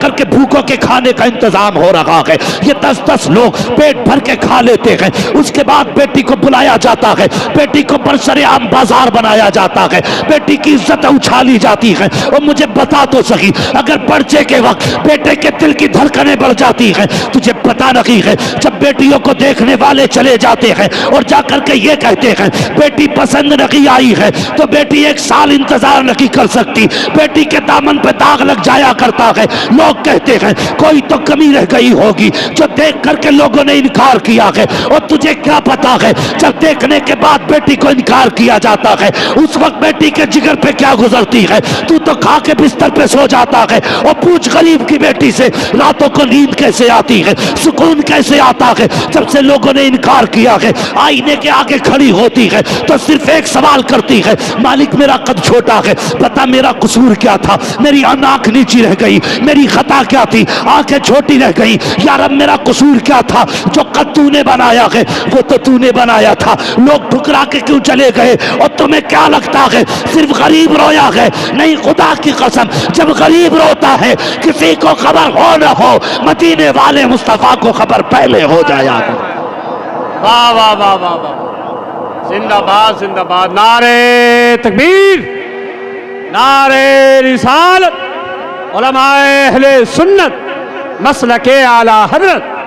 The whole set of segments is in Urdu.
کر کے بھوکوں کے کھانے کا انتظام ہو رہا ہے، یہ 10 لوگ پیٹ بھر کے کھا لیتے ہیں، اس کے بعد بیٹی کو بلایا جاتا ہے، بیٹی کو برسر عام بازار بنایا جاتا ہے، بیٹی کی عزت اچھالی جاتی ہے۔ اور مجھے بتا تو صحیح، اگر پرچے کے وقت بیٹے کے دل کی دھڑکنیں بڑھ جاتی ہیں، تجھے پتا نہیں ہے جب بیٹیوں کو دیکھنے والے چلے جاتے ہیں اور جا کر کے یہ کہتے ہیں بیٹی پسند نہیں آئی ہے، تو بیٹی 1 سال انتظار نہیں کر سکتی، بیٹی کے دامن پہ داغ لگ جایا کرتا ہے۔ لوگ کہتے ہیں کوئی تو کمی رہ گئی ہوگی جو دیکھ کر کے لوگوں نے انکار کیا ہے، اور تجھے کیا پتا ہے جب دیکھنے کے بعد بیٹی کو انکار کیا جاتا ہے اس وقت بیٹی کے جگر پہ کیا گزرتی ہے۔ تو کھا کے بستر پہ سو جاتا ہے، اور پوچھ غریب کی بیٹی سے راتوں کو نیند کیسے آتی ہے، سکون کیسے آتا ہے۔ جب سے لوگوں نے انکار کیا ہے آئینے کے آگے کھڑی ہوتی ہے تو صرف ایک سوال کرتی ہے، مالک میرا قد چھوٹا ہے، بتا میرا قصور کیا تھا، میری آنکھ نیچی رہ گئی، میری خطا کیا تھی، آنکھیں چھوٹی رہ گئی، یا رب میرا قصور کیا تھا، جو قد تو نے بنایا ہے وہ تو تو نے بنایا تھا، لوگ ٹھکرا کے کیوں چلے گئے، اور تمہیں کیا لگتا ہے صرف غریب رویا ہے؟ نہیں، خدا کی قسم جب غریب روتا ہے کسی کو خبر ہو نہ ہو، مدینے والے مصطفیٰ کو خبر پہلے ہو جایا ہے۔ واہ واہ واہ واہ واہ، زندہ باد زندہ باد، نعرہ تکبیر، نعرہ رسالت، علماء اہل سنت، مسلک اعلی حضرت۔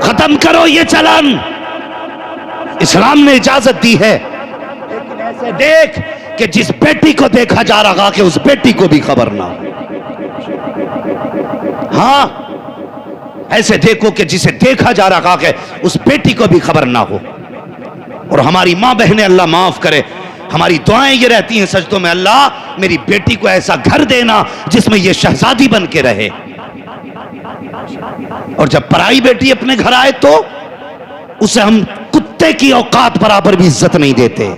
ختم کرو یہ چلن، اسلام نے اجازت دی ہے، لیکن ایسے دیکھ کہ جس بیٹی کو دیکھا جا رہا کہ اس بیٹی کو بھی خبر نہ ہو۔ ہاں، ایسے دیکھو کہ جسے دیکھا جا رہا ہے اس بیٹی کو بھی خبر نہ ہو۔ اور ہماری ماں بہنیں اللہ معاف کرے، ہماری دعائیں یہ رہتی ہیں سجدوں میں، اللہ میری بیٹی کو ایسا گھر دینا جس میں یہ شہزادی بن کے رہے۔ اور جب پرائی بیٹی اپنے گھر آئے تو اسے ہم کتے کی اوقات برابر بھی عزت نہیں دیتے۔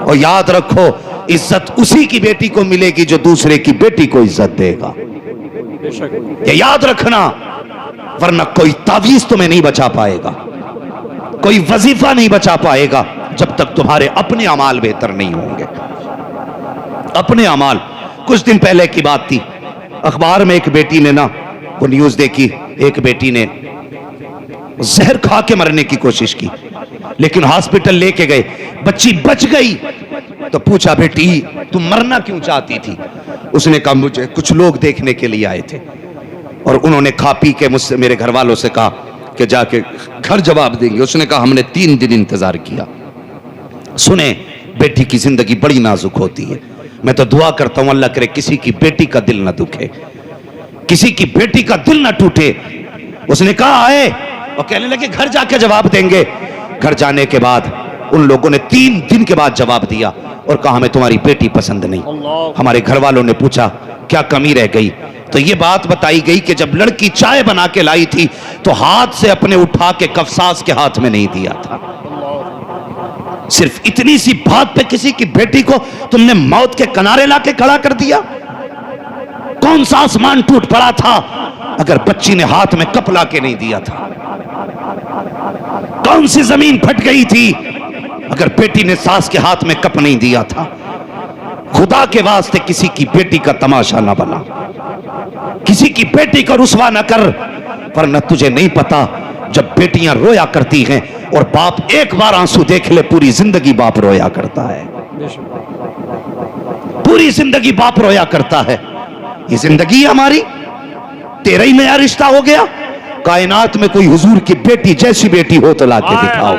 اور یاد رکھو عزت اسی کی بیٹی کو ملے گی جو دوسرے کی بیٹی کو عزت دے گا، یہ یاد رکھنا، ورنہ کوئی تعویذ تمہیں نہیں بچا پائے گا، کوئی وظیفہ نہیں بچا پائے گا جب تک تمہارے اپنے اعمال بہتر نہیں ہوں گے۔ اپنے اعمال، کچھ دن پہلے کی بات تھی، اخبار میں ایک بیٹی نے وہ نیوز دیکھی، ایک بیٹی نے زہر کھا کے مرنے کی کوشش کی، لیکن ہاسپٹل لے کے گئے، بچی بچ گئی، تو پوچھا بیٹی تم مرنا کیوں چاہتی تھی؟ اس نے کہا مجھے کچھ لوگ دیکھنے کے لیے آئے تھے، اور انہوں نے کھا پی کے مجھ سے، میرے گھر والوں سے کہا کہ جا کے گھر جواب دیں گے۔ اس نے کہا ہم نے 3 دن انتظار کیا۔ سنیں، بیٹی کی زندگی بڑی نازک ہوتی ہے، میں تو دعا کرتا ہوں اللہ کرے کسی کی بیٹی کا دل نہ دکھے، کسی کی بیٹی کا دل نہ ٹوٹے۔ اس نے کہا آئے اور کہنے لگے گھر جا کے جواب دیں گے۔ گھر جانے کے بعد ان لوگوں نے 3 دن کے بعد جواب دیا اور کہا ہمیں تمہاری بیٹی پسند نہیں۔ ہمارے گھر والوں نے پوچھا کیا کمی رہ گئی، تو یہ بات بتائی گئی کہ جب لڑکی چائے بنا کے لائی تھی تو ہاتھ سے اپنے اٹھا کے کفساس کے ہاتھ میں نہیں دیا تھا۔ صرف اتنی سی بات پہ کسی کی بیٹی کو تم نے موت کے کنارے لا کے کھڑا کر دیا؟ کون سا آسمان ٹوٹ پڑا تھا اگر بچی نے ہاتھ میں کپ لا کے نہیں دیا تھا؟ کون سی زمین پھٹ گئی تھی اگر بیٹی نے ساس کے ہاتھ میں کپ نہیں دیا تھا؟ خدا کے واسطے کسی کی بیٹی کا تماشا نہ بنا، کسی کی بیٹی کو رسوا نہ کر، ورنہ تجھے نہیں پتا جب بیٹیاں رویا کرتی ہیں اور باپ ایک بار آنسو دیکھ لے پوری زندگی باپ رویا کرتا ہے، پوری زندگی باپ رویا کرتا ہے۔ یہ زندگی ہماری، تیرا ہی نیا رشتہ ہو گیا، کائنات میں کوئی حضور کی بیٹی جیسی بیٹی ہو تو لا کے دکھاؤ،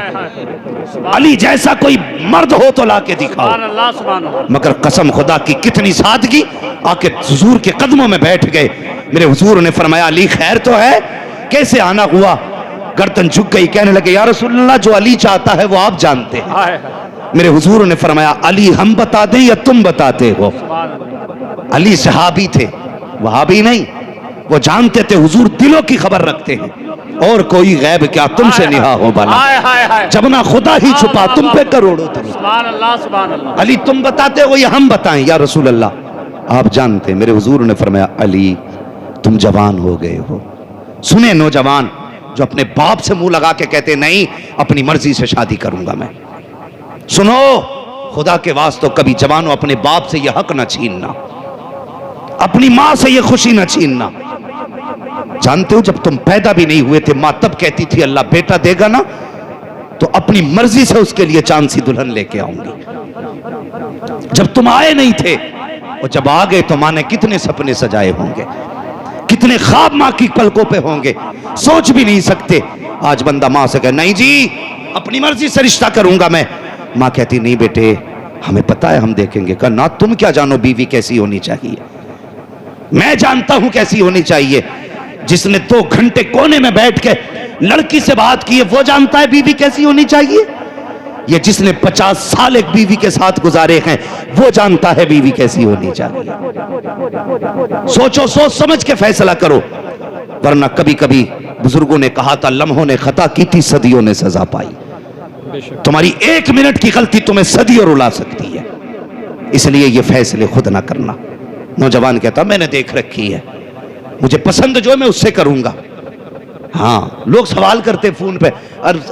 علی جیسا کوئی مرد ہو تو لا کے دکھاؤ۔ مگر قسم خدا کی کتنی سادگی، آ کے حضور کے قدموں میں بیٹھ گئے۔ میرے حضور نے فرمایا علی خیر تو ہے؟ کیسے آنا ہوا؟ گردن جھک گئی، کہنے لگے یا رسول اللہ جو علی چاہتا ہے وہ آپ جانتے ہیں۔ میرے حضور نے فرمایا علی ہم بتا دیں یا تم بتاتے ہو؟ علی صحابی تھے، وہابی نہیں، وہ جانتے تھے حضور دلوں کی خبر رکھتے ہیں، اور کوئی غیب کیا تم سے نہا ہو بلا، جب نہ خدا ہی چھپا تم پہ کروڑوں درود۔ علی تم بتاتے ہو یا ہم بتائیں؟ یا رسول اللہ آپ جانتے ہیں۔ میرے حضور نے فرمایا علی تم جوان ہو گئے ہو۔ سنیں نوجوان جو اپنے باپ سے منہ لگا کے کہتے نہیں اپنی مرضی سے شادی کروں گا میں، سنو خدا کے واسطے کبھی جوانوں اپنے باپ سے یہ حق نہ چھیننا، اپنی ماں سے یہ خوشی نہ چھیننا. جانتے ہو جب تم پیدا بھی نہیں ہوئے تھے ماں تب کہتی تھی اللہ بیٹا دے گا نا تو اپنی مرضی سے اس کے لیے چاند سی دلہن لے کے آؤں گی. جب تم آئے نہیں تھے اور جب آ گئے تو ماں نے کتنے سپنے سجائے ہوں گے, کتنے خواب ماں کی پلکوں پہ ہوں گے, سوچ بھی نہیں سکتے. آج بندہ ماں سے کہے نہیں جی اپنی مرضی سے رشتہ کروں گا میں, ماں کہتی نہیں بیٹے ہمیں پتا ہے ہم دیکھیں گے. کہا نہ تم کیا جانو بیوی کیسی ہونی چاہیے, میں جانتا ہوں کیسی ہونی چاہیے. جس نے 2 گھنٹے کونے میں بیٹھ کے لڑکی سے بات کی ہے وہ جانتا ہے بیوی کیسی ہونی چاہیے. یہ جس نے 50 سال ایک بیوی کے ساتھ گزارے ہیں وہ جانتا ہے بیوی کیسی ہونی چاہیے. سوچو, سوچ سمجھ کے فیصلہ کرو, ورنہ کبھی کبھی بزرگوں نے کہا تھا لمحوں نے خطا کی تھی صدیوں نے سزا پائی. تمہاری 1 منٹ کی غلطی تمہیں صدیوں رلا سکتی ہے, اس لیے یہ فیصلے خود نہ کرنا. نوجوان کہتا میں نے دیکھ رکھی ہے, مجھے پسند جو میں اس سے کروں گا. ہاں لوگ سوال کرتے فون پہ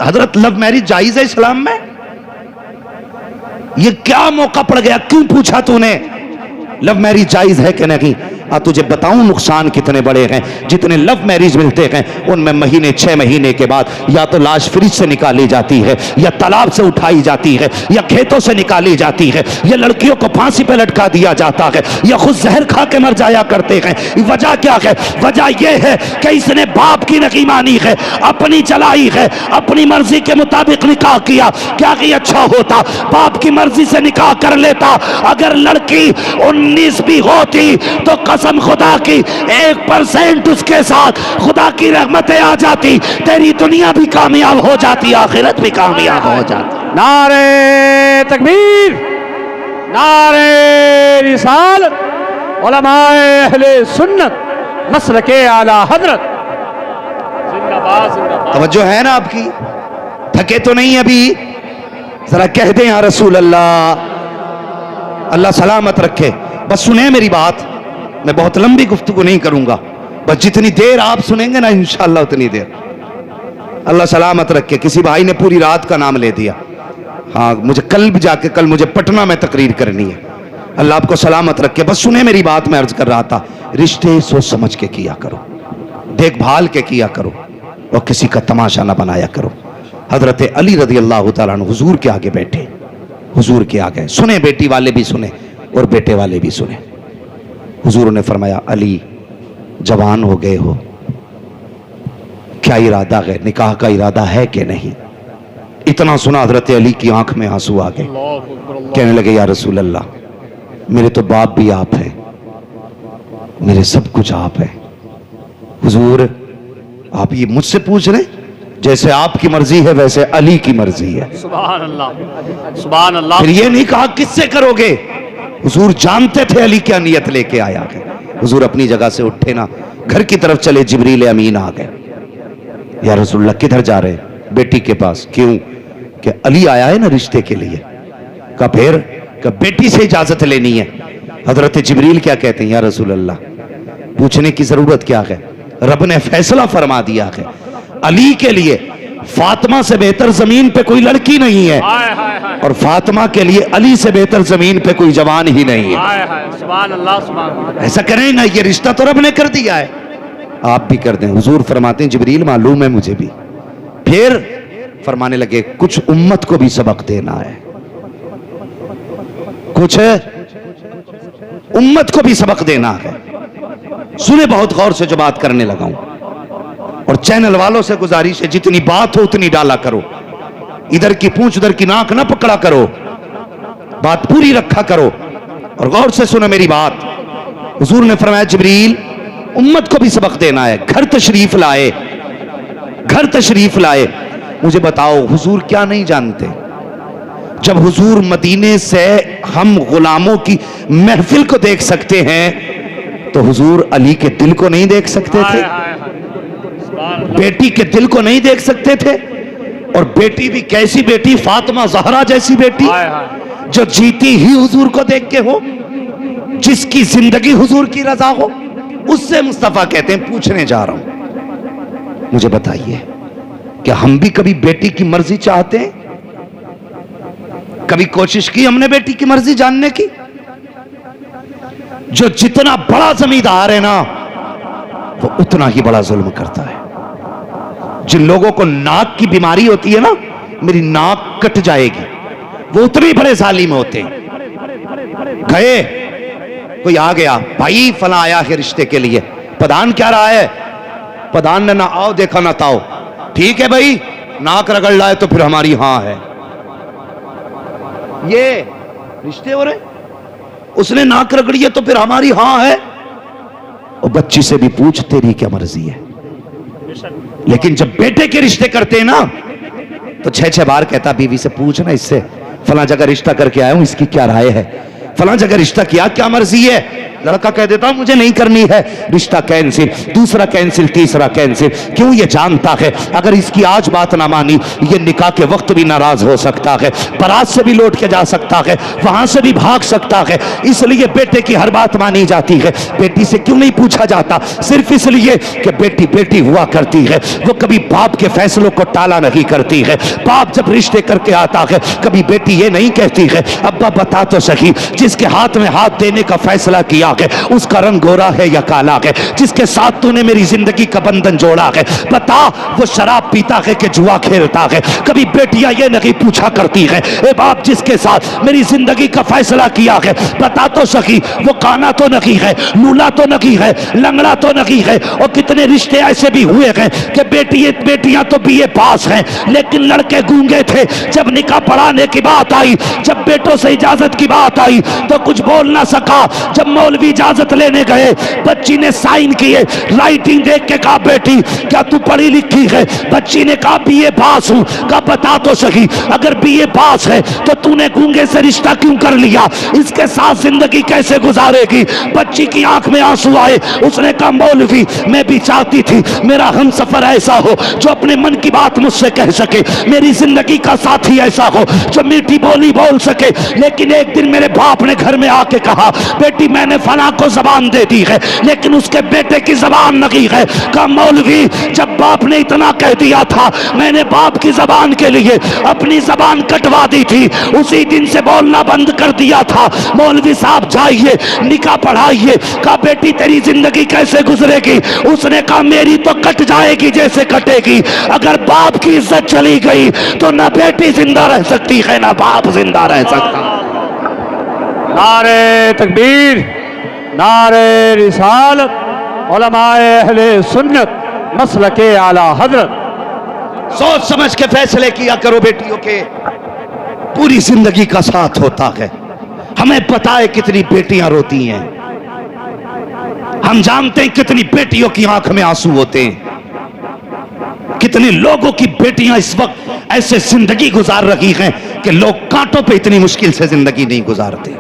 حضرت لو میرج جائز ہے اسلام میں؟ یہ کیا موقع پڑ گیا, کیوں پوچھا تو نے لو میرج جائز ہے کہ نہیں؟ تجھے بتاؤں نقصان کتنے بڑے ہیں. جتنے لو میرج ملتے ہیں ان میں مہینے 6 مہینے کے بعد یا تو لاش فریج سے نکالی جاتی ہے, یا تالاب سے اٹھائی جاتی ہے, یا کھیتوں سے نکالی جاتی ہے, یا لڑکیوں کو پھانسی پہ لٹکا دیا جاتا ہے, یا خود زہر کھا کے مر جایا کرتے ہیں. وجہ کیا ہے؟ وجہ یہ ہے کہ اس نے باپ کی نہیں مانی ہے, اپنی چلائی ہے, اپنی مرضی کے مطابق نکاح کیا. کیا کہ اچھا ہوتا باپ کی مرضی سے نکاح کر لیتا, اگر لڑکی 19 بھی ہوتی تو قسم خدا کی 1% اس کے ساتھ خدا کی رحمتیں آ جاتی, تیری دنیا بھی کامیاب ہو جاتی, آخرت بھی کامیاب ہو جاتی. نعرہ تکبیر, نعرہ رسالت, علماء اہل سنت مسلک اعلی حضرت زندہ باد زندہ باد. توجہ ہے نا آپ کی؟ تھکے تو نہیں ابھی؟ ذرا کہہ دیں یا رسول اللہ, اللہ سلامت رکھے. بس سنیں میری بات, میں بہت لمبی گفتگو نہیں کروں گا, بس جتنی دیر آپ سنیں گے نا انشاءاللہ اتنی دیر. اللہ سلامت رکھے. کسی بھائی نے پوری رات کا نام لے دیا. ہاں مجھے کل بھی جا کے کل مجھے پٹنہ میں تقریر کرنی ہے. اللہ آپ کو سلامت رکھے. بس سنیں میری بات, میں عرض کر رہا تھا رشتے سوچ سمجھ کے کیا کرو, دیکھ بھال کے کیا کرو, اور کسی کا تماشا نہ بنایا کرو. حضرت علی رضی اللہ تعالیٰ عنہ حضور کے آگے بیٹھے, حضور کے آگے سنیں, بیٹی والے بھی سنیں اور بیٹے والے بھی سنیں. حضور نے فرمایا علی جوان ہو گئے ہو, کیا ارادہ ہے, نکاح کا ارادہ ہے کہ نہیں؟ اتنا سنا حضرت علی کی آنکھ میں آنسو آ گئے. کہنے لگے یا رسول اللہ میرے تو باپ بھی آپ ہیں, میرے سب کچھ آپ ہیں. حضور آپ یہ مجھ سے پوچھ رہے ہیں, جیسے آپ کی مرضی ہے ویسے علی کی مرضی ہے. سبحان اللہ سبحان اللہ. پھر یہ نہیں کہا کس سے کرو گے, حضور جانتے تھے علی کیا نیت لے کے آیا ہے. حضور اپنی جگہ سے اٹھے نا, گھر کی طرف چلے, جبریل امین آ گئے. یا رسول اللہ کدھر جا رہے ہیں؟ بیٹی کے پاس. کیوں؟ کہ علی آیا ہے نا رشتے کے لیے. کہا پھر؟ کہ بیٹی سے اجازت لینی ہے. حضرت جبریل کیا کہتے ہیں یا رسول اللہ پوچھنے کی ضرورت کیا ہے, رب نے فیصلہ فرما دیا ہے علی کے لیے فاطمہ سے بہتر زمین پہ کوئی لڑکی نہیں ہے, اور فاطمہ کے لیے علی سے بہتر زمین پہ کوئی جوان ہی نہیں ہے. سبحان اللہ سبحان اللہ. ایسا کریں نا, یہ رشتہ تو رب نے کر دیا ہے, آپ بھی کر دیں. حضور فرماتے ہیں جبریل معلوم ہے مجھے بھی. پھر فرمانے لگے کچھ امت کو بھی سبق دینا ہے, کچھ امت کو بھی سبق دینا ہے. سنے بہت غور سے جو بات کرنے لگا ہوں, اور چینل والوں سے گزارش ہے جتنی بات ہو اتنی ڈالا کرو, ادھر کی پونچھ ادھر کی ناک نہ پکڑا کرو, بات پوری رکھا کرو اور غور سے سنو میری بات. حضور نے فرمایا جبریل امت کو بھی سبق دینا ہے. گھر تشریف لائے, گھر تشریف لائے. مجھے بتاؤ حضور کیا نہیں جانتے؟ جب حضور مدینے سے ہم غلاموں کی محفل کو دیکھ سکتے ہیں تو حضور علی کے دل کو نہیں دیکھ سکتے تھے, بیٹی کے دل کو نہیں دیکھ سکتے تھے؟ اور بیٹی بھی کیسی بیٹی, فاطمہ زہرا جیسی بیٹی جو جیتی ہی حضور کو دیکھ کے ہو, جس کی زندگی حضور کی رضا ہو. اس سے مصطفیٰ کہتے ہیں پوچھنے جا رہا ہوں, مجھے بتائیے کہ ہم بھی کبھی بیٹی کی مرضی چاہتے ہیں؟ کبھی کوشش کی ہم نے بیٹی کی مرضی جاننے کی؟ جو جتنا بڑا زمیندار ہے نا وہ اتنا ہی بڑا ظلم کرتا ہے. جن لوگوں کو ناک کی بیماری ہوتی ہے نا, میری ناک کٹ جائے گی, وہ اتنے بڑے ظالم ہوتے ہیں. گئے, کوئی آ گیا, بھائی فلاں آیا ہے رشتے کے لیے, پدان کیا رہا ہے, پدان نے نہ آؤ دیکھا نہ تاؤ, ٹھیک ہے بھائی ناک رگڑ لائے تو پھر ہماری ہاں ہے. یہ رشتے ہو رہے, اس نے ناک رگڑی ہے تو پھر ہماری ہاں ہے. اور بچی سے بھی پوچھ تیری کیا مرضی ہے. لیکن جب بیٹے کے رشتے کرتے ہیں نا تو 6 بار کہتا بیوی سے پوچھنا اس سے, فلاں جگہ رشتہ کر کے آیا ہوں اس کی کیا رائے ہے, فلاں جگہ رشتہ کیا کیا مرضی ہے. لڑکا کہہ دیتا مجھے نہیں کرنی ہے, رشتہ کینسل, دوسرا کینسل, تیسرا کینسل. کیوں؟ یہ جانتا ہے اگر اس کی آج بات نہ مانی یہ نکاح کے وقت بھی ناراض ہو سکتا ہے, بارات سے بھی لوٹ کے جا سکتا ہے, وہاں سے بھی بھاگ سکتا ہے. اس لیے بیٹے کی ہر بات مانی جاتی ہے. بیٹی سے کیوں نہیں پوچھا جاتا؟ صرف اس لیے کہ بیٹی بیٹی ہوا کرتی ہے, وہ کبھی باپ کے فیصلوں کو ٹالا نہیں کرتی ہے. باپ جب رشتے کر کے آتا ہے کبھی بیٹی یہ نہیں کہتی ہے ابا بتا تو صحیح جس کے ہاتھ میں ہاتھ دینے کا فیصلہ کیا ہے اس کا رنگ گورا ہے یا کالا ہے, جس کے ساتھ تو نے میری زندگی کا بندھن جوڑا ہے بتا وہ شراب پیتا ہے کہ جوا کھیلتا ہے. کبھی بیٹیاں یہ نہیں پوچھا کرتی ہے اے باپ جس کے ساتھ میری زندگی کا فیصلہ کیا ہے بتا تو صحیح وہ کانا تو نہیں ہے, لولا تو نہیں ہے, لنگڑا تو نہیں ہے. اور کتنے رشتے ایسے بھی ہوئے ہیں کہ بیٹیاں تو بی اے پاس ہیں لیکن لڑکے گونگے تھے. جب نکاح پڑھانے کی بات آئی, جب بیٹوں سے اجازت کی بات آئی تو کچھ بول نہ سکا. جب مولوی اجازت لینے گئے بچی نے سائن کیے, رائٹنگ دیکھ کے کہا بیٹی کیا تو پڑھی لکھی ہے؟ بچی نے کہا بی اے پاس ہوں. کہا بتا تو صحیح اگر بی اے پاس ہے تو تو نے گونگے سے رشتہ کیوں کر لیا, اس کے ساتھ زندگی کیسے گزارے گی؟ بچی کی آنکھ میں آنسو آئے. اس نے کہا مولوی میں بھی چاہتی تھی میرا ہم سفر ایسا ہو جو اپنے من کی بات مجھ سے کہہ سکے, میری زندگی کا ساتھی ایسا ہو جو میٹھی بولی بول سکے. لیکن ایک دن میرے باپ نے گھر میں آ کے کہا بیٹی میں نے فلاں کو زبان دے دی ہے لیکن اس کے بیٹے کی زبان نہیں ہے. کہا مولوی جب باپ نے اتنا کہہ دیا تھا میں نے باپ کی زبان کے لیے اپنی زبان کٹوا دی تھی, اسی دن سے بولنا بند کر دیا تھا. مولوی صاحب جائیے نکاح پڑھائیے. کہا بیٹی تیری زندگی کیسے گزرے گی؟ اس نے کہا میری تو کٹ جائے گی جیسے کٹے گی. اگر باپ کی عزت چلی گئی تو نہ بیٹی زندہ رہ سکتی ہے نہ باپ زندہ رہ سکتا. نعرہ تکبیر, نعرہ رسالت, علماء اہل سنت مسلک اعلی حضرت. سوچ سمجھ کے فیصلے کیا کرو بیٹیوں کے, پوری زندگی کا ساتھ ہوتا ہے. ہمیں پتا ہے کتنی بیٹیاں روتی ہیں, ہم جانتے ہیں کتنی بیٹیوں کی آنکھ میں آنسو ہوتے ہیں, کتنے لوگوں کی بیٹیاں اس وقت ایسے زندگی گزار رہی ہیں کہ لوگ کانٹوں پہ اتنی مشکل سے زندگی نہیں گزارتے.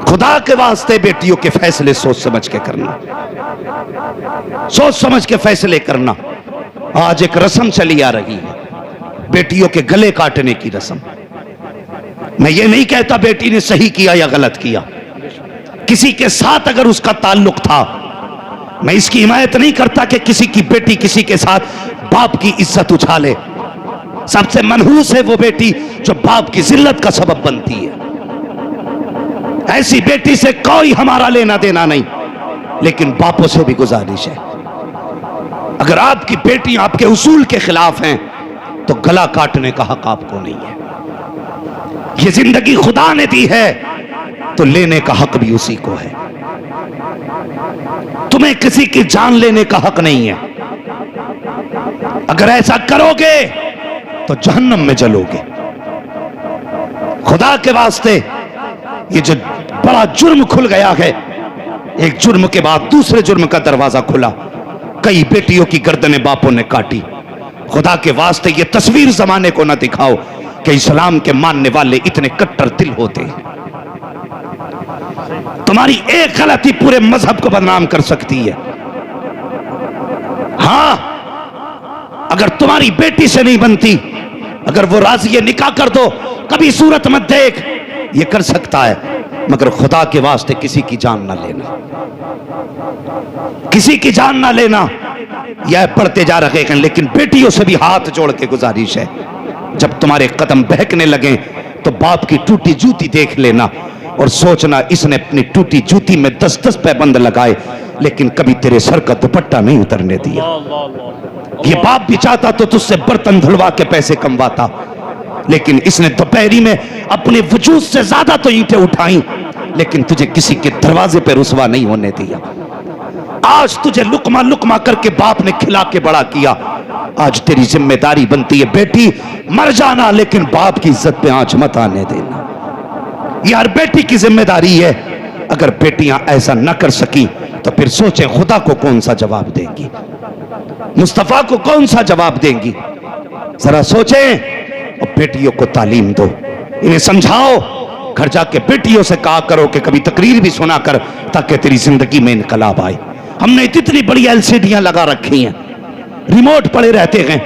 خدا کے واسطے بیٹیوں کے فیصلے سوچ سمجھ کے کرنا, سوچ سمجھ کے فیصلے کرنا. آج ایک رسم چلی آ رہی ہے بیٹیوں کے گلے کاٹنے کی رسم. میں یہ نہیں کہتا بیٹی نے صحیح کیا یا غلط کیا, کسی کے ساتھ اگر اس کا تعلق تھا میں اس کی حمایت نہیں کرتا کہ کسی کی بیٹی کسی کے ساتھ باپ کی عزت اچھالے. سب سے منحوس ہے وہ بیٹی جو باپ کی ذلت کا سبب بنتی ہے. ایسی بیٹی سے کوئی ہمارا لینا دینا نہیں, لیکن باپوں سے بھی گزارش ہے اگر آپ کی بیٹی آپ کے اصول کے خلاف ہیں تو گلا کاٹنے کا حق آپ کو نہیں ہے. یہ زندگی خدا نے دی ہے تو لینے کا حق بھی اسی کو ہے. تمہیں کسی کی جان لینے کا حق نہیں ہے. اگر ایسا کرو گے تو جہنم میں جلو گے. خدا کے واسطے یہ جو بڑا جرم کھل گیا ہے, ایک جرم کے بعد دوسرے جرم کا دروازہ کھلا, کئی بیٹیوں کی گردنیں باپوں نے کاٹی. خدا کے واسطے یہ تصویر زمانے کو نہ دکھاؤ کہ اسلام کے ماننے والے اتنے کٹر دل ہوتے ہیں. تمہاری ایک غلطی پورے مذہب کو بدنام کر سکتی ہے. ہاں اگر تمہاری بیٹی سے نہیں بنتی, اگر وہ راضی ہے نکاح کر دو, کبھی صورت مت دیکھ, یہ کر سکتا ہے, مگر خدا کے واسطے کسی کی جان نہ لینا, کسی کی جان نہ لینا. یہ پڑھتے جا رہے ہیں لیکن بیٹیوں سے بھی ہاتھ جوڑ کے گزارش ہے جب تمہارے قدم بہکنے لگیں تو باپ کی ٹوٹی جوتی دیکھ لینا, اور سوچنا اس نے اپنی ٹوٹی جوتی میں 10 پیبند لگائے لیکن کبھی تیرے سر کا دوپٹہ نہیں اترنے دیا. یہ باپ بھی چاہتا تو تجھ سے برتن دھلوا کے پیسے کمواتا، لیکن اس نے دوپہری میں اپنے وجود سے زیادہ تو اینٹیں اٹھائیں لیکن تجھے کسی کے دروازے پہ رسوا نہیں ہونے دیا. آج تجھے لقمہ لقمہ کر کے باپ نے کھلا کے بڑا کیا. آج تیری ذمہ داری بنتی ہے بیٹی مر جانا لیکن باپ کی عزت پہ آنچ مت آنے دینا. یہ ہر بیٹی کی ذمہ داری ہے. اگر بیٹیاں ایسا نہ کر سکیں تو پھر سوچیں خدا کو کون سا جواب دیں گی، مصطفیٰ کو کون سا جواب دیں گی. ذرا سوچیں اور بیٹیوں کو تعلیم دو، انہیں سمجھاؤ. گھر جا کے بیٹیوں سے کہا کرو کہ کبھی تقریر بھی سنا کر تاکہ تیری زندگی میں انقلاب آئے. ہم نے اتنی بڑی LCDیاں لگا رکھی ہیں، ریموٹ پڑے رہتے ہیں،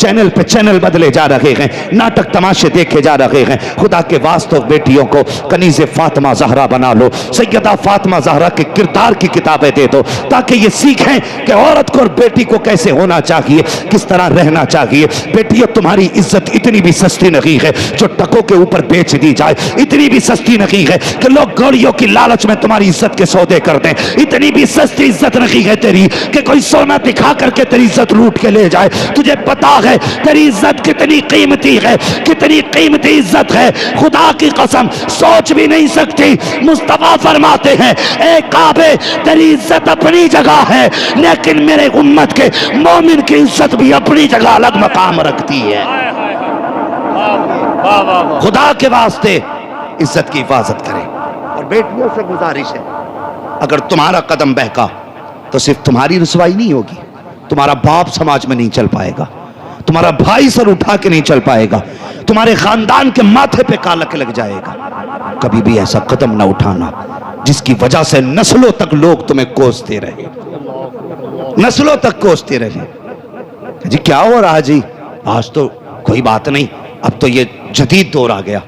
چینل پہ چینل بدلے جا رہے ہیں، ناٹک تماشے دیکھے جا رہے ہیں. خدا کے واسطے بیٹیوں کو کنیز فاطمہ زہرا بنا لو، سیدہ فاطمہ زہرا کے کردار کی کتابیں دے دو تاکہ یہ سیکھیں کہ عورت کو اور بیٹی کو کیسے ہونا چاہیے، کس طرح رہنا چاہیے. بیٹیوں تمہاری عزت اتنی بھی سستی نہیں ہے جو ٹکوں کے اوپر بیچ دی جائے، اتنی بھی سستی نہیں ہے کہ لوگ گوڑیوں کی لالچ میں تمہاری عزت کے سودے کر دیں، اتنی بھی سستی عزت نہیں ہے تیری کہ کوئی سونا دکھا کر کے تیری عزت لوٹ کے لے جائے. تجھے پتا ہے تیری عزت کتنی قیمتی ہے، کتنی قیمتی عزت ہے، خدا کی قسم سوچ بھی نہیں سکتی. مصطفیٰ فرماتے ہیں اے کعبے تیری عزت اپنی جگہ ہے لیکن میرے امت کے مومن کی عزت بھی اپنی جگہ الگ مقام رکھتی ہے. خدا کے واسطے عزت کی حفاظت کریں. اور بیٹیوں سے گزارش ہے اگر تمہارا قدم بہکا تو صرف تمہاری رسوائی نہیں ہوگی، تمہارا باپ سماج میں نہیں چل پائے گا، تمہارا بھائی سر اٹھا کے نہیں چل پائے گا، تمہارے خاندان کے ماتھے پہ کالک لگ جائے گا. کبھی بھی ایسا قدم نہ اٹھانا جس کی وجہ سے نسلوں تک لوگ تمہیں کوستے رہے، نسلوں تک کوستے رہے. جی کیا ہو رہا جی؟ آج تو کوئی بات نہیں، اب تو یہ جدید دور آ گیا.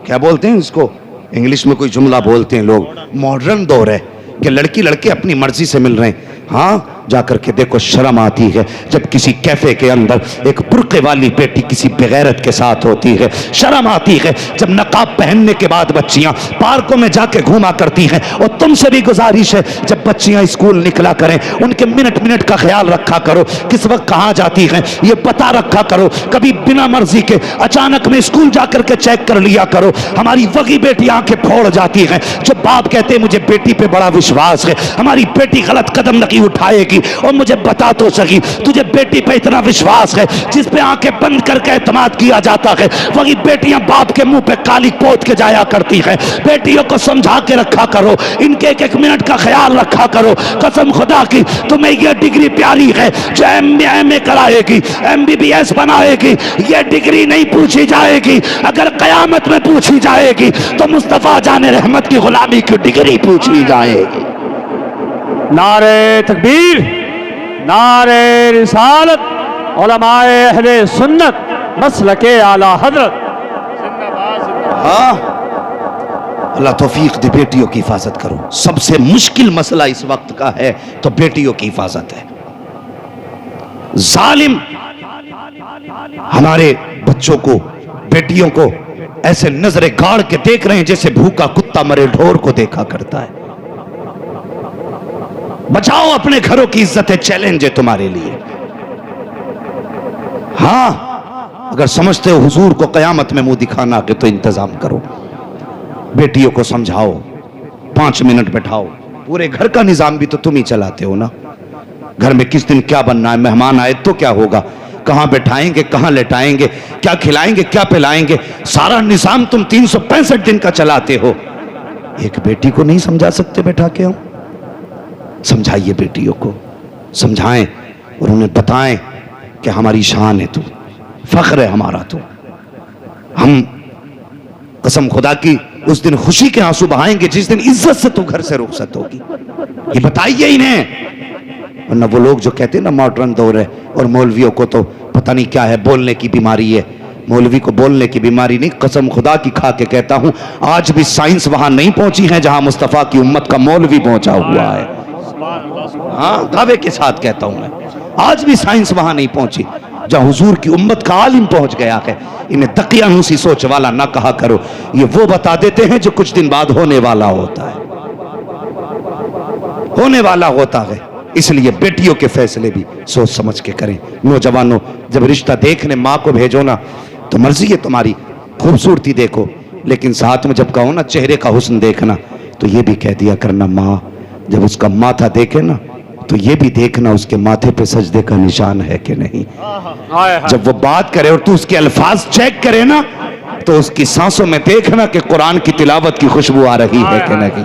کیا بولتے ہیں اس کو؟ انگلش میں کوئی جملہ بولتے ہیں لوگ، ماڈرن دور ہے کہ لڑکی لڑکے اپنی مرضی سے مل رہے ہیں. ہاں جا کر کے دیکھو شرم آتی ہے جب کسی کیفے کے اندر ایک برقعے والی بیٹی کسی بغیرت کے ساتھ ہوتی ہے. شرم آتی ہے جب نقاب پہننے کے بعد بچیاں پارکوں میں جا کے گھوما کرتی ہیں. اور تم سے بھی گزارش ہے جب بچیاں اسکول نکلا کریں ان کے منٹ منٹ کا خیال رکھا کرو، کس وقت کہاں جاتی ہیں یہ پتہ رکھا کرو. کبھی بنا مرضی کے اچانک میں اسکول جا کر کے چیک کر لیا کرو. ہماری وگی بیٹی آنکھیں پھوڑ جاتی ہیں جو باپ کہتے ہیں مجھے بیٹی پہ بڑا وشواس ہے، ہماری بیٹی غلط قدم نہیں اٹھائے گی. اور مجھے بتا تو سکی تجھے بیٹی پہ اتنا وشواس ہے جس پہ آنکھیں بند کر کے اعتماد کیا جاتا ہے، وہی بیٹیاں باپ کے منہ پہ کالی پوت کے جایا کرتی ہیں. بیٹیوں کو سمجھا کے رکھا کرو، ان کے ایک ایک منٹ کا خیال رکھا کرو. قسم خدا کی تمہیں یہ ڈگری پیاری ہے جو ایم اے کرائے گی، MBBS بنائے گی، یہ ڈگری نہیں پوچھی جائے گی. اگر قیامت میں پوچھی جائے گی تو مصطفیٰ جان رحمت کی غلامی کی ڈگری پوچھی جائے گی. نعرہ تکبیر، نعرہ رسالت، علماء اہل سنت مسلک اعلی حضرت. ہاں اللہ توفیق دے، بیٹیوں کی حفاظت کرو. سب سے مشکل مسئلہ اس وقت کا ہے تو بیٹیوں کی حفاظت ہے. ظالم ہمارے بچوں کو، بیٹیوں کو ایسے نظریں گاڑ کے دیکھ رہے ہیں جیسے بھوکا کتا مرے ڈھور کو دیکھا کرتا ہے. بچاؤ اپنے گھروں کی عزت ہے، چیلنج ہے تمہارے لیے. ہاں اگر سمجھتے ہو حضور کو قیامت میں منہ دکھانا کہ تو انتظام کرو. بیٹیوں کو سمجھاؤ، 5 منٹ بیٹھاؤ. پورے گھر کا نظام بھی تو تم ہی چلاتے ہو نا. گھر میں کس دن کیا بننا ہے، مہمان آئے تو کیا ہوگا، کہاں بٹھائیں گے، کہاں لٹائیں گے، کیا کھلائیں گے، کیا پلائیں گے، سارا نظام تم 365 دن کا چلاتے ہو. ایک بیٹی کو نہیں سمجھا سکتے بیٹھا کے؟ ہم سمجھائیے، بیٹیوں کو سمجھائیں اور انہیں بتائیں کہ ہماری شان ہے تو، فخر ہے ہمارا تو. ہم قسم خدا کی اس دن خوشی کے آنسو بہائیں گے جس دن عزت سے تو گھر سے رخصت ہوگی. یہ بتائیے انہیں. ورنہ وہ لوگ جو کہتے ہیں نا ماڈرن دور ہے اور مولویوں کو تو پتہ نہیں کیا ہے، بولنے کی بیماری ہے. مولوی کو بولنے کی بیماری نہیں، قسم خدا کی کھا کے کہتا ہوں آج بھی سائنس وہاں نہیں پہنچی ہے جہاں مصطفیٰ کی امت کا مولوی پہنچا ہوا ہے. ہاں دعوے کے ساتھ کہتا ہوں میں، آج بھی سائنس وہاں نہیں پہنچی جہاں حضور کی امت کا عالم پہنچ گیا ہے۔ انہیں دقیانوسی سوچ والا نہ کہا کرو، یہ وہ بتا دیتے ہیں جو کچھ دن بعد ہونے والا ہوتا ہے، ہونے والا ہوتا ہے۔ اس لیے بیٹیوں کے فیصلے بھی سوچ سمجھ کے کریں۔ نوجوانوں، جب رشتہ دیکھنے ماں کو بھیجو نا تو مرضی ہے تمہاری، خوبصورتی دیکھو، لیکن ساتھ میں جب کہو نا چہرے کا حسن دیکھنا تو یہ بھی کہہ دیا کرنا ماں، جب اس کا ماتھا دیکھے نا تو یہ بھی دیکھنا اس کے ماتھے پہ سجدے کا نشان ہے کہ نہیں۔ جب وہ بات کرے اور تو اس کے الفاظ چیک کرے نا تو اس کی سانسوں میں دیکھنا کہ قرآن کی تلاوت کی خوشبو آ رہی ہے کہ نہیں۔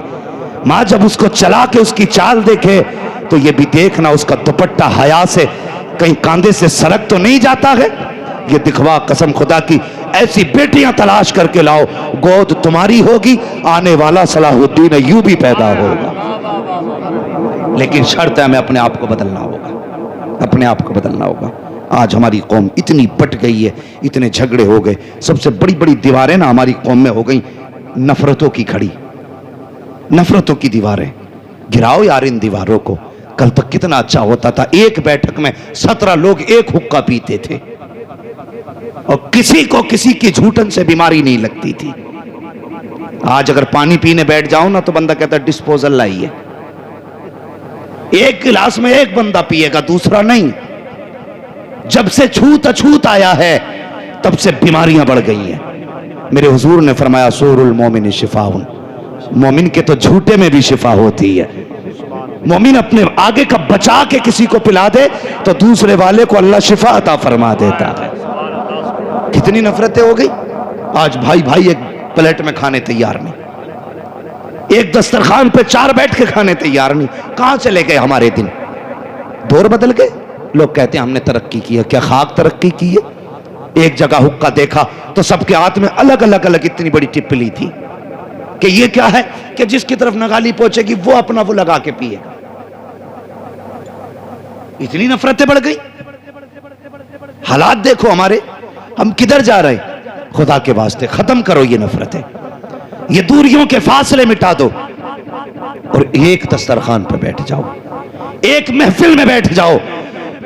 ماں جب اس کو چلا کے اس کی چال دیکھے تو یہ بھی دیکھنا اس کا دوپٹہ حیا سے کہیں کاندھے سے سرک تو نہیں جاتا ہے۔ یہ دکھوا قسم خدا کی ایسی بیٹیاں تلاش کر کے لاؤ، گود تمہاری ہوگی، آنے والا صلاح الدین ایوبی پیدا ہوگا۔ لیکن شرط ہے ہمیں اپنے آپ کو بدلنا ہوگا، اپنے آپ کو بدلنا ہوگا۔ آج ہماری قوم اتنی بٹ گئی ہے، اتنے جھگڑے ہو گئے، سب سے بڑی بڑی دیواریں نا ہماری قوم میں ہو گئیں نفرتوں کی کھڑی، نفرتوں کی دیواریں۔ گراؤ یار ان دیواروں کو۔ کل تک کتنا اچھا ہوتا تھا، ایک بیٹھک میں 17 لوگ ایک حقہ پیتے تھے اور کسی کو کسی کی جھوٹن سے بیماری نہیں لگتی تھی۔ آج اگر پانی پینے بیٹھ جاؤ نا تو بندہ کہتا ہے ڈسپوزل لائیے، ایک گلاس میں ایک بندہ پیے گا، دوسرا نہیں۔ جب سے چھوت اچھوت آیا ہے تب سے بیماریاں بڑھ گئی ہیں۔ میرے حضور نے فرمایا سور المومن شفاء، مومن کے تو جھوٹے میں بھی شفا ہوتی ہے۔ مومن اپنے آگے کا بچا کے کسی کو پلا دے تو دوسرے والے کو اللہ شفا عطا فرما دیتا ہے۔ کتنی نفرتیں ہو گئی، آج بھائی بھائی ایک پلیٹ میں کھانے تیار نہیں، ایک دسترخوان پہ 4 بیٹھ کے کھانے تیار نہیں۔ کہاں چلے گئے ہمارے دن؟ دور بدل گئے۔ لوگ کہتے ہیں ہم نے ترقی کی ہے، کیا خاک ترقی کی ہے؟ ایک جگہ حقہ دیکھا تو سب کے ہاتھ میں الگ الگ اتنی بڑی ٹپلی تھی کہ یہ کیا ہے کہ جس کی طرف نگالی پہنچے گی وہ اپنا وہ لگا کے پیے گا۔ اتنی نفرتیں بڑھ گئی۔ حالات دیکھو ہمارے، ہم کدھر جا رہے ہیں؟ خدا کے واسطے ختم کرو یہ نفرتیں، یہ دوریوں کے فاصلے مٹا دو اور ایک دسترخوان پہ بیٹھ جاؤ، ایک محفل میں بیٹھ جاؤ،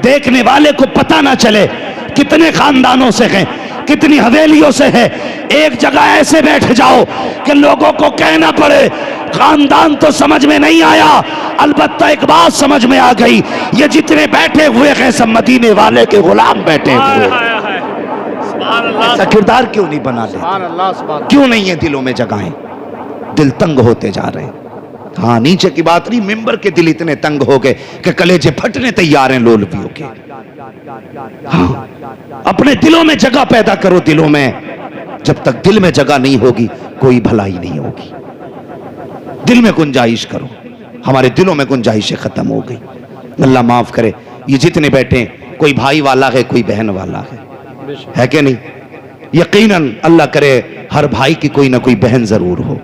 دیکھنے والے کو پتہ نہ چلے کتنے خاندانوں سے ہیں، کتنی حویلیوں سے ہے۔ ایک جگہ ایسے بیٹھ جاؤ کہ لوگوں کو کہنا پڑے خاندان تو سمجھ میں نہیں آیا، البتہ ایک بات سمجھ میں آ گئی، یہ جتنے بیٹھے ہوئے ہیں سب مدینے والے کے غلام بیٹھے ہوئے۔ ایسا کردار کیوں نہیں بنا لیتے؟ کیوں نہیں ہے دلوں میں جگہیں؟ دل تنگ ہوتے جا رہے ہیں۔ ہاں نیچے کی بات نہیں، ممبر کے دل اتنے تنگ ہو گئے کہ کلیجے پھٹنے تیار ہیں لولویوں کے۔ ہاں اپنے دلوں میں جگہ پیدا کرو، دلوں میں۔ جب تک دل میں جگہ نہیں ہوگی کوئی بھلائی نہیں ہوگی۔ دل میں گنجائش کرو۔ ہمارے دلوں میں گنجائشیں ختم ہو گئی۔ اللہ معاف کرے، یہ جتنے بیٹھے ہیں کوئی بھائی والا ہے کوئی بہن والا ہے کہ نہیں؟ یقیناً اللہ کرے ہر بھائی کی کوئی نہ کوئی بہن ضرور ہو،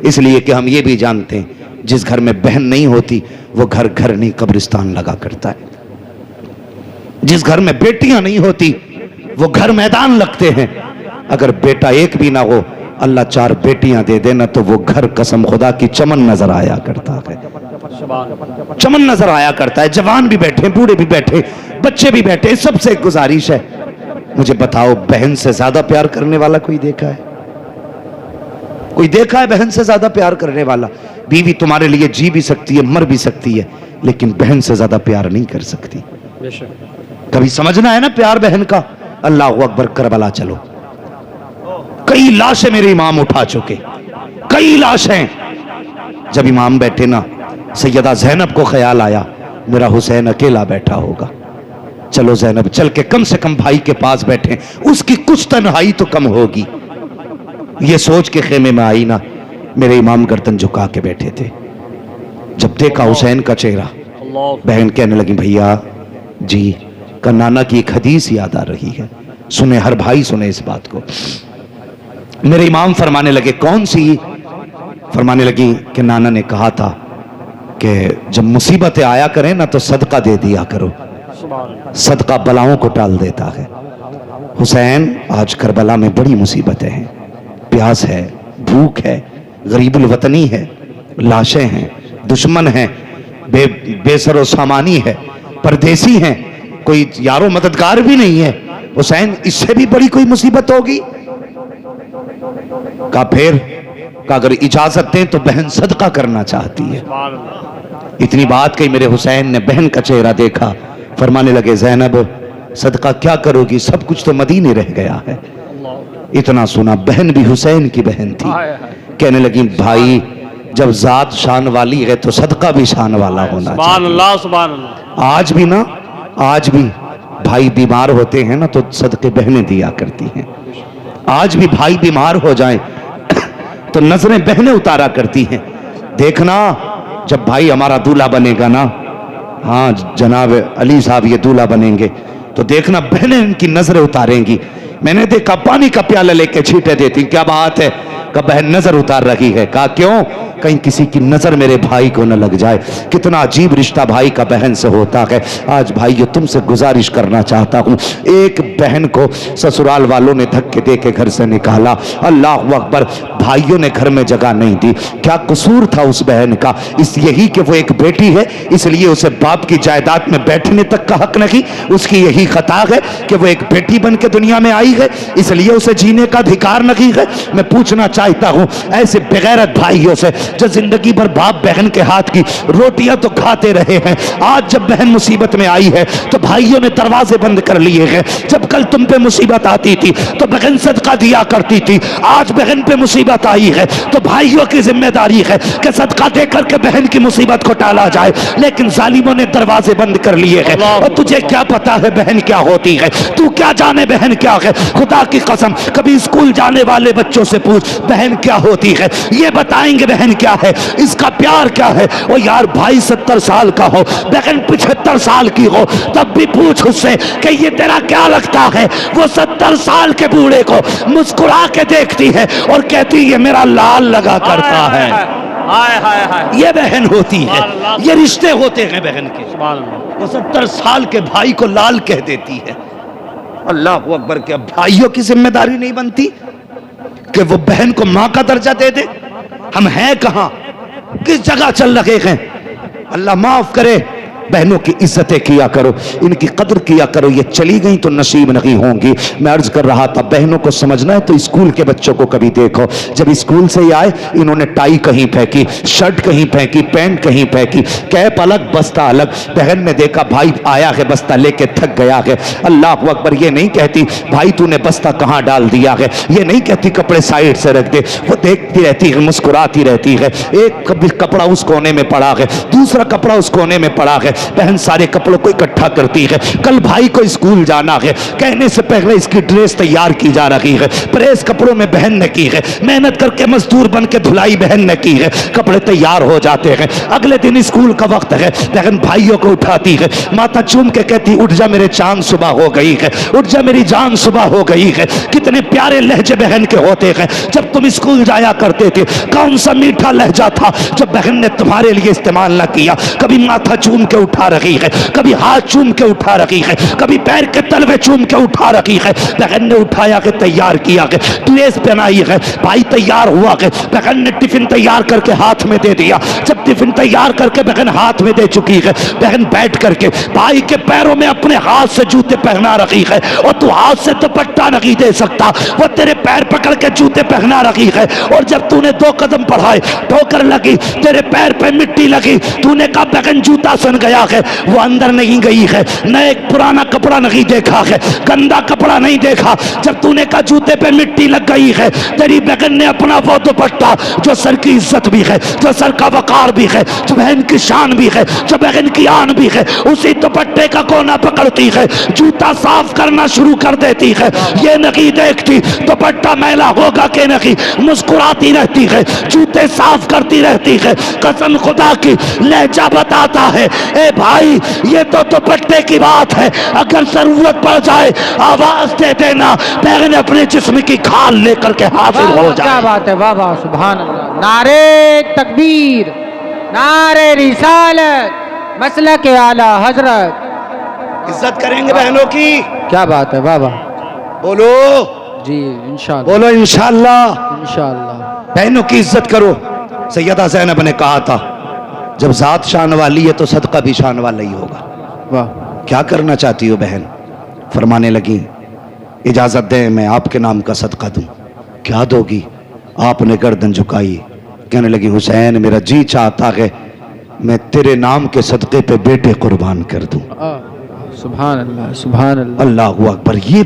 اس لیے کہ ہم یہ بھی جانتے ہیں جس گھر میں بہن نہیں ہوتی وہ گھر گھر نہیں قبرستان لگا کرتا ہے۔ جس گھر میں بیٹیاں نہیں ہوتی وہ گھر میدان لگتے ہیں۔ اگر بیٹا ایک بھی نہ ہو اللہ 4 بیٹیاں دے دینا تو وہ گھر قسم خدا کی چمن نظر آیا کرتا ہے، چمن نظر آیا کرتا ہے۔ جوان بھی بیٹھے، بوڑھے بھی بیٹھے، بچے بھی بیٹھے، سب سے ایک گزارش ہے، مجھے بتاؤ بہن سے زیادہ پیار کرنے والا کوئی دیکھا ہے؟ کوئی دیکھا ہے بہن سے زیادہ پیار کرنے والا؟ بیوی تمہارے لیے جی بھی سکتی ہے، مر بھی سکتی ہے، لیکن بہن سے زیادہ پیار نہیں کر سکتی۔ کبھی سمجھنا ہے نا پیار بہن کا۔ اللہ اکبر، کربلا چلو، کئی لاشیں میرے امام اٹھا چکے، کئی لاشیں۔ جب امام بیٹھے نا سیدہ زینب کو خیال آیا میرا حسین اکیلا بیٹھا ہوگا، چلو زینب چل کے کم سے کم بھائی کے پاس بیٹھیں، اس کی کچھ تنہائی تو کم ہوگی۔ یہ سوچ کے خیمے میں آئی نا، میرے امام گردن جھکا کے بیٹھے تھے۔ جب دیکھا حسین کا چہرہ، بہن کہنے لگی بھیا جی کا نانا کی ایک حدیث یاد آ رہی ہے، سنے ہر بھائی سنے اس بات کو۔ میرے امام فرمانے لگے کون سی؟ فرمانے لگی کہ نانا نے کہا تھا کہ جب مصیبتیں آیا کریں نا تو صدقہ دے دیا کرو، صدقہ بلاؤں کو ٹال دیتا ہے۔ حسین آج کربلا میں بڑی مصیبتیں ہیں، پیاس ہے، بھوک ہے، غریب الوطنی ہے، لاشیں ہیں، دشمن ہیں، بے سر و سامانی ہے، پردیسی ہیں، کوئی یارو مددگار بھی نہیں ہے، حسین اس سے بھی بڑی کوئی مصیبت ہوگی؟ کہا پھر، کہ اگر اجازت دیں تو بہن صدقہ کرنا چاہتی ہے۔ اتنی بات کہی، میرے حسین نے بہن کا چہرہ دیکھا، فرمانے لگے زینب صدقہ کیا کرو گی، سب کچھ تو مدینے رہ گیا ہے۔ اتنا سنا، بہن بھی حسین کی بہن تھی، کہنے لگی بھائی جب ذات شان والی ہے تو صدقہ بھی شان والا ہونا سبحان چاہیے۔ اللہ سبحان اللہ۔ آج بھی نا، آج بھی بھائی بیمار ہوتے ہیں نا تو صدقے بہنیں دیا کرتی ہیں، آج بھی بھائی بیمار ہو جائیں تو نظریں بہنیں اتارا کرتی ہیں۔ دیکھنا جب بھائی ہمارا دولہا بنے گا نا، ہاں جناب علی صاحب یہ دولہا بنیں گے تو دیکھنا بہنیں ان کی نظریں اتاریں گی۔ میں نے دیکھا پانی کا پیالہ لے کے چھینٹے دیتی، کیا بات ہے؟ کہ بہن نظر اتار رہی ہے۔ کہا کیوں؟ کہیں کسی کی نظر میرے بھائی کو نہ لگ جائے۔ کتنا عجیب رشتہ بھائی کا بہن سے ہوتا ہے۔ آج بھائیو تم سے گزارش کرنا چاہتا ہوں، ایک بہن کو سسرال والوں نے دھکے دے کے گھر سے نکالا، اللہ اکبر، بھائیوں نے گھر میں جگہ نہیں دی۔ کیا قصور تھا اس بہن کا؟ اس یہی کہ وہ ایک بیٹی ہے اس لیے اسے باپ کی جائیداد میں بیٹھنے تک کا حق نہیں؟ اس کی یہی خطا ہے کہ وہ ایک بیٹی بن کے دنیا میں آئی ہے اس لیے اسے جینے کا ادھیکار نہیں ہے؟ میں پوچھنا چاہتا ہوں ایسے بغیرت بھائیوں سے جو زندگی بھر باپ بہن کے ہاتھ کی روٹیاں تو کھاتے رہے ہیں، آج جب بہن مصیبت میں آئی ہے تو بھائیوں نے دروازے بند کر لیے ہیں۔ جب کل تم پہ مصیبت آتی تھی تو بہن صدقہ دیا کرتی تھی، آج بہن پہ مصیبت آئی ہے تو بھائیوں کی ذمہ داری ہے کہ صدقہ دے کر کے بہن کی مصیبت کو ٹالا جائے، لیکن ظالموں نے دروازے بند کر لیے ہیں۔ اور تجھے کیا پتا ہے بہن کیا ہوتی ہے؟ تو کیا جانے بہن کیا ہے؟ خدا کی قسم کبھی اسکول جانے والے بچوں سے پوچھ بہن کیا ہوتی ہے، یہ بتائیں گے بہن کیا ہے، اس کا پیار کیا ہے۔ وہ یار بھائی 70 سال کا ہو، بہن 75 سال کی ہو، تب بھی پوچھ اس سے کہ یہ تیرا کیا لگتا ہے۔ وہ 70 سال کے بوڑھے کو مسکرا کے دیکھتی ہے اور کہتی یہ میرا لال لگا کرتا ہے۔ یہ بہن ہوتی ہے، یہ رشتے ہوتے ہیں بہن کے۔ وہ 70 سال کے بھائی کو لال کہہ دیتی ہے۔ اللہ اکبر، کیا بھائیوں کی ذمہ داری نہیں بنتی کہ وہ بہن کو ماں کا درجہ دے دے؟ ہم ہیں کہاں، کس جگہ چل رہے ہیں؟ اللہ معاف کرے، بہنوں کی عزتیں کیا کرو، ان کی قدر کیا کرو، یہ چلی گئیں تو نصیب نہیں ہوں گی۔ میں عرض کر رہا تھا بہنوں کو سمجھنا ہے تو اسکول کے بچوں کو کبھی دیکھو، جب اسکول سے ہی آئے انہوں نے ٹائی کہیں پھینکی، شرٹ کہیں پھینکی، پینٹ کہیں پھینکی، کیپ الگ بستہ الگ۔ بہن نے دیکھا بھائی آیا ہے بستہ لے کے تھک گیا ہے، اللہ اکبر، یہ نہیں کہتی بھائی تو نے بستہ کہاں ڈال دیا ہے، یہ نہیں کہتی کپڑے سائیڈ سے رکھ دے، وہ دیکھتی رہتی ہے، مسکراتی رہتی ہے۔ ایک کپڑا اس کونے میں پڑا ہے، دوسرا کپڑا اس کونے میں پڑا ہے، بہن سارے کپڑوں کو اکٹھا کرتی ہے۔ کل بھائی کو اسکول جانا ہے، کہنے سے پہلے اس کی ڈریس تیار کی جا رہی ہے، پریس کپڑوں میں بہن نے کی ہے، محنت کر کے مزدور بن کے دھلائی بہن نے کی ہے، کپڑے تیار ہو جاتے ہیں۔ اگلے دن اسکول کا وقت ہے، بہن بھائیوں کو اٹھاتی ہے، ماتھا چوم کے کہتی اٹھ جا میرے چاند صبح ہو گئی ہے، اٹھ جا میری جان صبح ہو گئی ہے۔ کتنے پیارے لہجے بہن کے ہوتے ہیں۔ جب تم اسکول جایا کرتے تھے کون سا میٹھا لہجہ تھا جو بہن نے تمہارے لیے استعمال نہ کیا؟ کبھی ماتھا چوم کے اٹھا رہی ہے، کبھی ہاتھ چوم کے اٹھا رہی ہے، کبھی پیر کے تلوے چوم کے اٹھا رہی ہے۔ بہن نے اٹھایا کہ تیار کیا کہ ڈریس پہنائی ہے، بھائی تیار ہوا کہ بہن نے ٹفن تیار کر کے ہاتھ میں دے دیا۔ جب ٹفن تیار کر کے بہن ہاتھ میں دے چکی ہے، بہن بیٹھ کر کے بھائی کے پیروں میں اپنے ہاتھ سے جوتے پہنا رہی ہے، اور تو ہاتھ سے دوپٹہ نہیں دے سکتا، وہ تیرے پیر پکڑ کے جوتے پہنا رہی ہے، اور جب تو نے 2 قدم بڑھائے ٹھوکر لگی، تیرے پیر پہ مٹی لگی، تو نے کہا بہن جوتا سن گیا ہے، وہ اندر نہیں گئی ہے، نہ ایک پرانا کپڑا نہیں دیکھا ہے، گندا کپڑا نہیں دیکھا۔ جب تو نے کہا جوتے پہ مٹی لگ گئی ہے، تیری بہن نے اپنا وہ دوپٹہ جو سر کی عزت بھی ہے، جو سر کا وقار بھی ہے، جو بہن کی شان بھی ہے، جو بہن کی آن بھی ہے، اسی دوپٹے کا کونا پکڑتی ہے، جوتا صاف کرنا شروع کر دیتی ہے، یہ نہیں دیکھتی دوپٹہ میلا ہوگا کہ نہیں، مسکراتی رہتی ہے، جوتے صاف کرتی رہتی ہے۔ قسم خدا کی لہجہ بتاتا ہے، اے بھائی یہ تو دوپٹے کی بات ہے، اگر ضرورت پڑ جائے آواز دے دینا، بہن اپنے جسم کی کھال لے کر کے حاضر ہو جائے۔ کیا بات ہے، واہ واہ، سبحان اللہ، نعرے تکبیر، نعرے رسالت، مسلک اعلی حضرت۔ عزت کریں گے بہنوں کی، کیا بات ہے، واہ واہ، بولو جی انشاءاللہ، بولو انشاءاللہ۔ انشاءاللہ۔ بہنوں کی عزت کرو۔ سیدہ زینب نے کہا تھا جب ذات شان والی ہے تو صدقہ بھی شان والا ہی ہوگا. واہ. کیا کرنا چاہتی ہو بہن؟ فرمانے لگی اجازت دیں میں آپ کے نام کا صدقہ دوں. کیا دو گی؟ آپ نے گردن جھکائی. کہنے لگی حسین میرا جی چاہتا ہے میں تیرے نام کے صدقے پہ بیٹے قربان کر دوں. سبحان اللہ سبحان اللہ. اللہ اکبر. یہ